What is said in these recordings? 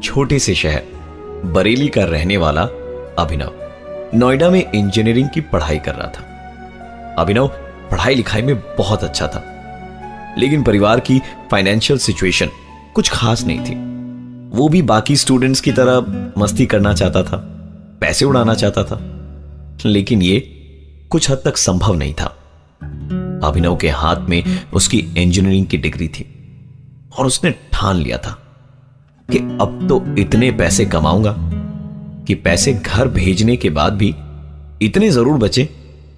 छोटे से शहर बरेली का रहने वाला अभिनव नोएडा में इंजीनियरिंग की पढ़ाई कर रहा था। अभिनव पढ़ाई लिखाई में बहुत अच्छा था, लेकिन परिवार की फाइनेंशियल सिचुएशन कुछ खास नहीं थी। वो भी बाकी स्टूडेंट्स की तरह मस्ती करना चाहता था, पैसे उड़ाना चाहता था, लेकिन ये कुछ हद तक संभव नहीं था। अभिनव के हाथ में उसकी इंजीनियरिंग की डिग्री थी और उसने ठान लिया था कि अब तो इतने पैसे कमाऊंगा कि पैसे घर भेजने के बाद भी इतने जरूर बचे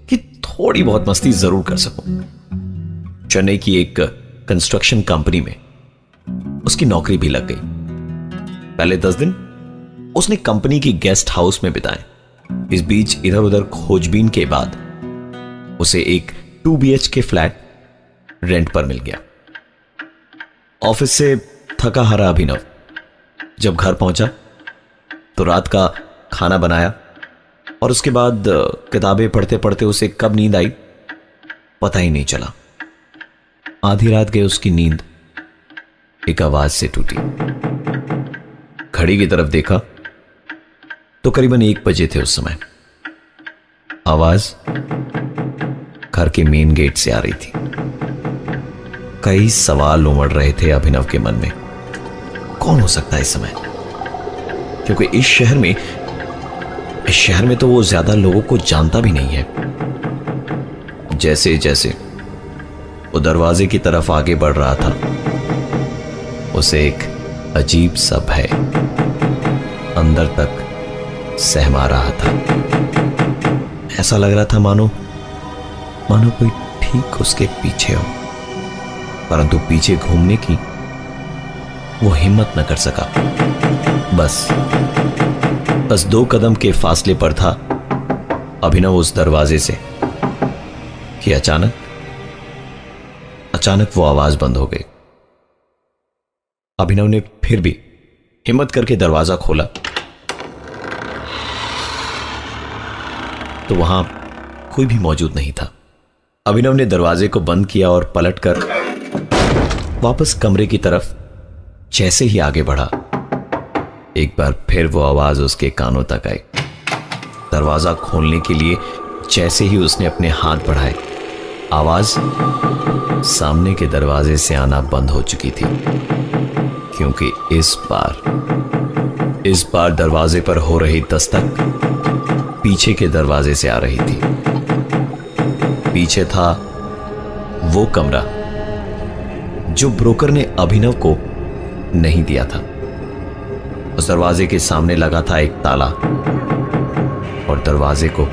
कि थोड़ी बहुत मस्ती जरूर कर सकूं। चेन्नई की एक कंस्ट्रक्शन कंपनी में उसकी नौकरी भी लग गई। पहले 10 दिन उसने कंपनी की गेस्ट हाउस में बिताए। इस बीच इधर उधर खोजबीन के बाद उसे एक 2 BHK फ्लैट रेंट पर मिल गया। ऑफिस से थका हारा अभिनव जब घर पहुंचा तो रात का खाना बनाया और उसके बाद किताबें पढ़ते पढ़ते उसे कब नींद आई पता ही नहीं चला। आधी रात गई उसकी नींद एक आवाज से टूटी। घड़ी की तरफ देखा तो करीबन 1 बजे थे उस समय। आवाज घर के मेन गेट से आ रही थी। कई सवाल उमड़ रहे थे अभिनव के मन में। कौन हो सकता है इस समय? क्योंकि इस शहर में तो वो ज्यादा लोगों को जानता भी नहीं है। जैसे जैसे वो दरवाजे की तरफ आगे बढ़ रहा था, उसे एक अजीब सा भय अंदर तक सहमा रहा था। ऐसा लग रहा था मानो कोई ठीक उसके पीछे हो, परंतु पीछे घूमने की वो हिम्मत न कर सका। बस 2 कदम के फासले पर था अभिनव उस दरवाजे से कि अचानक वो आवाज बंद हो गई। अभिनव ने फिर भी हिम्मत करके दरवाजा खोला तो वहां कोई भी मौजूद नहीं था। अभिनव ने दरवाजे को बंद किया और पलटकर वापस कमरे की तरफ जैसे ही आगे बढ़ा, एक बार फिर वो आवाज उसके कानों तक आई। दरवाजा खोलने के लिए जैसे ही उसने अपने हाथ बढ़ाए, आवाज सामने के दरवाजे से आना बंद हो चुकी थी, क्योंकि इस बार दरवाजे पर हो रही दस्तक पीछे के दरवाजे से आ रही थी। पीछे था वो कमरा जो ब्रोकर ने अभिनव को नहीं दिया था। उस दरवाजे के सामने लगा था एक ताला और दरवाजे को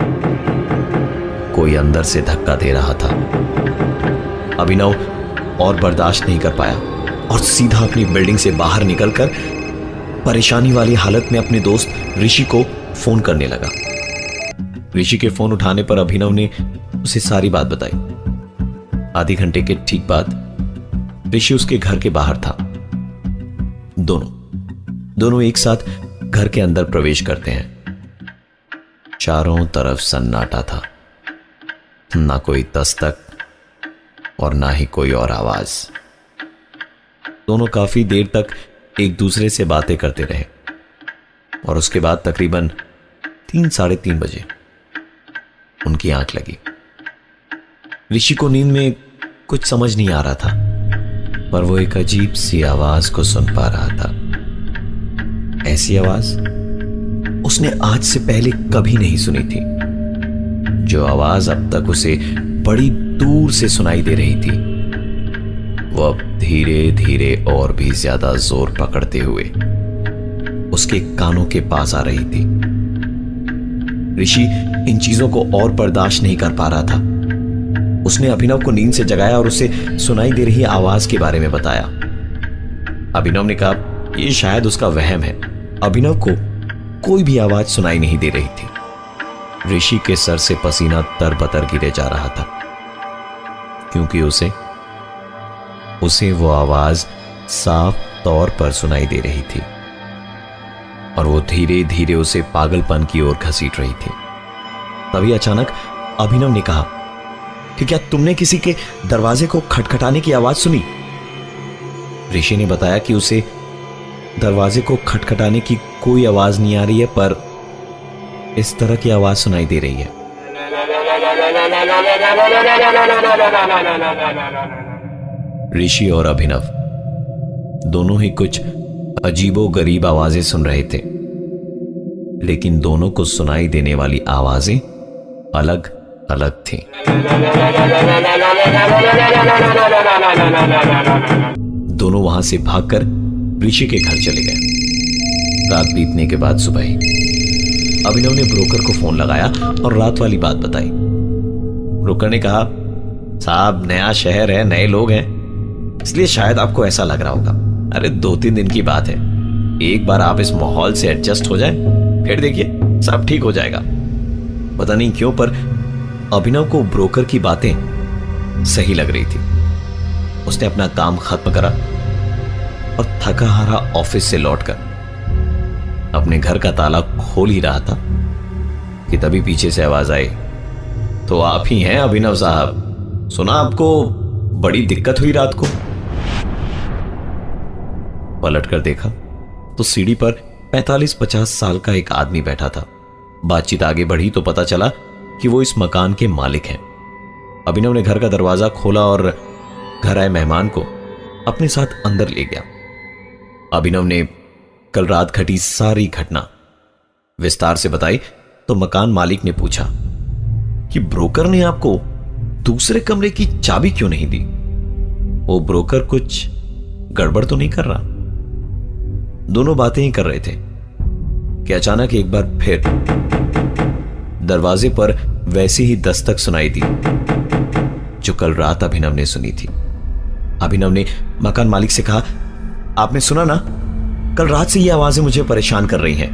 कोई अंदर से धक्का दे रहा था। अभिनव और बर्दाश्त नहीं कर पाया और सीधा अपनी बिल्डिंग से बाहर निकलकर परेशानी वाली हालत में अपने दोस्त ऋषि को फोन करने लगा। ऋषि के फोन उठाने पर अभिनव ने उसे सारी बात बताई। आधे घंटे के ठीक बाद ऋषि उसके घर के बाहर था। दोनों एक साथ घर के अंदर प्रवेश करते हैं। चारों तरफ सन्नाटा था, ना कोई दस्तक और ना ही कोई और आवाज। दोनों काफी देर तक एक दूसरे से बातें करते रहे और उसके बाद तकरीबन 3-3:30 बजे उनकी आंख लगी। ऋषि को नींद में कुछ समझ नहीं आ रहा था, पर वो एक अजीब सी आवाज को सुन पा रहा था। ऐसी आवाज उसने आज से पहले कभी नहीं सुनी थी। जो आवाज अब तक उसे बड़ी दूर से सुनाई दे रही थी, वो अब धीरे धीरे और भी ज्यादा जोर पकड़ते हुए उसके कानों के पास आ रही थी। ऋषि इन चीजों को और बर्दाश्त नहीं कर पा रहा था। उसने अभिनव को नींद से जगाया और उसे सुनाई दे रही आवाज के बारे में बताया। अभिनव ने कहा यह शायद उसका वहम है। अभिनव को कोई भी आवाज सुनाई नहीं दे रही थी। ऋषि के सर से पसीना तरबतर गिरे जा रहा था, क्योंकि उसे वो आवाज साफ तौर पर सुनाई दे रही थी और वो धीरे धीरे उसे पागलपन की ओर घसीट रही थी। तभी अचानक अभिनव ने कहा कि क्या तुमने किसी के दरवाजे को खटखटाने की आवाज सुनी? ऋषि ने बताया कि उसे दरवाजे को खटखटाने की कोई आवाज नहीं आ रही है, पर इस तरह की आवाज सुनाई दे रही है। ऋषि और अभिनव दोनों ही कुछ अजीबो गरीब आवाजें सुन रहे थे, लेकिन दोनों को सुनाई देने वाली आवाजें अलग अलग थीं। दोनों वहां से भागकर ऋषि के घर चले गए। रात बीतने के बाद सुबह ही अभिनव ने ब्रोकर को फोन लगाया और रात वाली बात बताई। ब्रोकर ने कहा, साहब नया शहर है, नए लोग हैं, इसलिए शायद आपको ऐसा लग रहा होगा। अरे 2-3 दिन की बात है, एक बार आप इस माहौल से एडजस्ट हो जाए, फिर देखिए सब ठीक हो जाएगा। पता नहीं क्यों पर अभिनव को ब्रोकर की बातें सही लग रही थी। उसने अपना काम खत्म करा और थका हारा ऑफिस से लौटकर अपने घर का ताला खोल ही रहा था कि तभी पीछे से आवाज आई, तो आप ही हैं अभिनव साहब, सुना आपको बड़ी दिक्कत हुई रात को। पलटकर देखा तो सीढ़ी पर 45-50 साल का एक आदमी बैठा था। बातचीत आगे बढ़ी तो पता चला कि वो इस मकान के मालिक हैं। अभिनव ने घर का दरवाजा खोला और घर आए मेहमान को अपने साथ अंदर ले गया। अभिनव ने कल रात घटी सारी घटना विस्तार से बताई तो मकान मालिक ने पूछा कि ब्रोकर ने आपको दूसरे कमरे की चाबी क्यों नहीं दी? वो ब्रोकर कुछ गड़बड़ तो नहीं कर रहा? दोनों बातें ही कर रहे थे कि अचानक एक बार फिर दरवाजे पर वैसी ही दस्तक सुनाई दी जो कल रात अभिनव ने सुनी थी। अभिनव ने मकान मालिक से कहा, आपने सुना ना, कल रात से ये आवाजें मुझे परेशान कर रही हैं।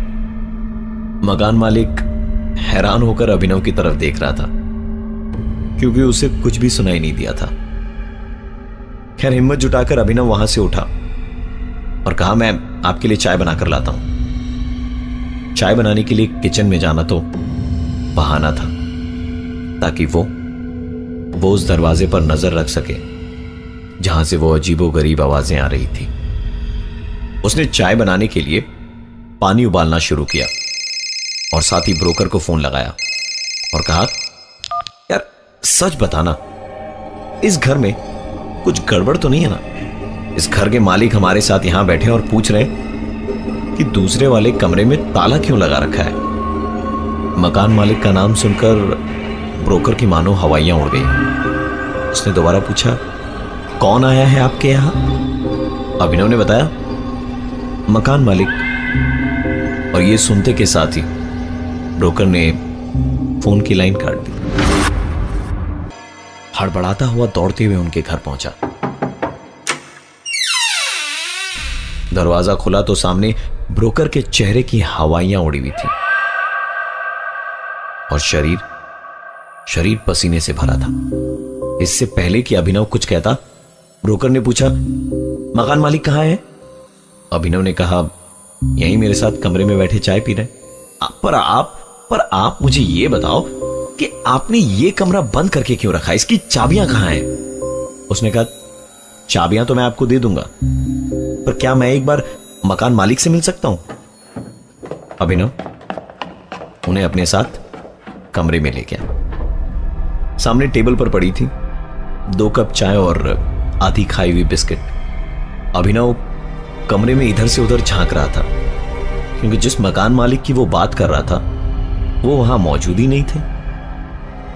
मकान मालिक हैरान होकर अभिनव की तरफ देख रहा था क्योंकि उसे कुछ भी सुनाई नहीं दिया था। खैर हिम्मत जुटाकर अभिनव वहां से उठा और कहा, मैं आपके लिए चाय बनाकर लाता हूं। चाय बनाने के लिए किचन में जाना तो बहाना था ताकि वो उस दरवाजे पर नजर रख सके जहां से वो अजीबोगरीब आवाजें आ रही थी। उसने चाय बनाने के लिए पानी उबालना शुरू किया और साथ ही ब्रोकर को फोन लगाया और कहा, यार सच बताना, इस घर में कुछ गड़बड़ तो नहीं है ना? इस घर के मालिक हमारे साथ यहां बैठे और पूछ रहे कि दूसरे वाले कमरे में ताला क्यों लगा रखा है। मकान मालिक का नाम सुनकर ब्रोकर की मानो हवाइयां उड़ गई। उसने दोबारा पूछा, कौन आया है आपके यहां? अभिनव ने बताया, मकान मालिक। और ये सुनते के साथ ही ब्रोकर ने फोन की लाइन काट दी। हड़बड़ाता हुआ दौड़ते हुए उनके घर पहुंचा। दरवाजा खुला तो सामने ब्रोकर के चेहरे की हवाइयां उड़ी हुई थी और शरीर पसीने से भरा था। इससे पहले कि अभिनव कुछ कहता, ब्रोकर ने पूछा, मकान मालिक कहां है? अभिनव ने कहा, यहीं मेरे साथ कमरे में बैठे चाय पी रहे। पर आप मुझे ये बताओ कि आपने ये कमरा बंद करके क्यों रखा? इसकी चाबियां कहां हैं? उसने कहा, चाबियां तो मैं आपको दे दूंगा, पर क्या मैं एक बार मकान मालिक से मिल सकता हूं? अभिनव उन्हें अपने साथ कमरे में ले गया। सामने टेबल पर पड़ी थी 2 कप चाय और आधी खाई हुई बिस्किट। अभिनव कमरे में इधर से उधर झांक रहा था क्योंकि जिस मकान मालिक की वो बात कर रहा था वो वहां मौजूद ही नहीं थे।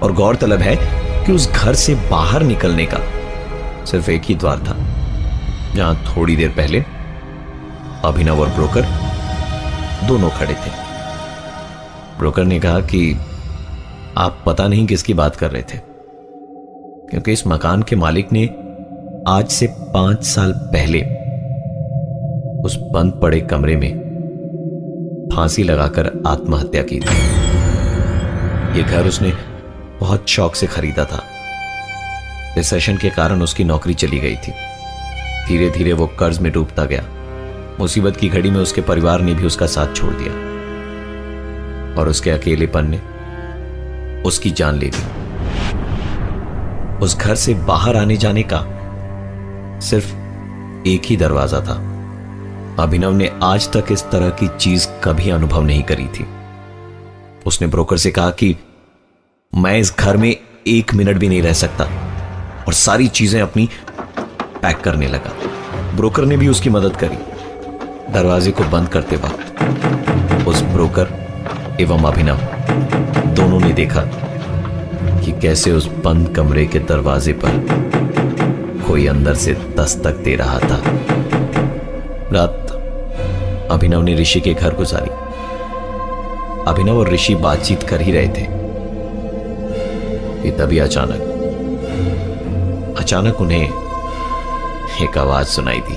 और गौरतलब है कि उस घर से बाहर निकलने का सिर्फ एक ही द्वार था जहां थोड़ी देर पहले अभिनव और ब्रोकर दोनों खड़े थे। ब्रोकर ने कहा कि आप पता नहीं किसकी बात कर रहे थे, क्योंकि इस मकान के मालिक ने आज से 5 साल पहले उस बंद पड़े कमरे में फांसी लगाकर आत्महत्या की थी। यह घर उसने बहुत शौक से खरीदा था। रिसेशन के कारण उसकी नौकरी चली गई थी। धीरे धीरे वो कर्ज में डूबता गया। मुसीबत की घड़ी में उसके परिवार ने भी उसका साथ छोड़ दिया और उसके अकेलेपन ने उसकी जान ले ली। उस घर से बाहर आने जाने का सिर्फ एक ही दरवाजा था, अभिनव ने आज तक इस तरह की चीज कभी अनुभव नहीं करी थी। उसने ब्रोकर से कहा कि मैं इस घर में 1 मिनट भी नहीं रह सकता और सारी चीजें अपनी पैक करने लगा। ब्रोकर ने भी उसकी मदद करी। दरवाजे को बंद करते वक्त उस ब्रोकर एवं अभिनव दोनों ने देखा कि कैसे उस बंद कमरे के दरवाजे पर कोई अंदर से दस्तक दे रहा था। रात अभिनव ने ऋषि के घर गुजारी। अभिनव और ऋषि बातचीत कर ही रहे थे कि तभी अचानक उन्हें एक आवाज सुनाई दी।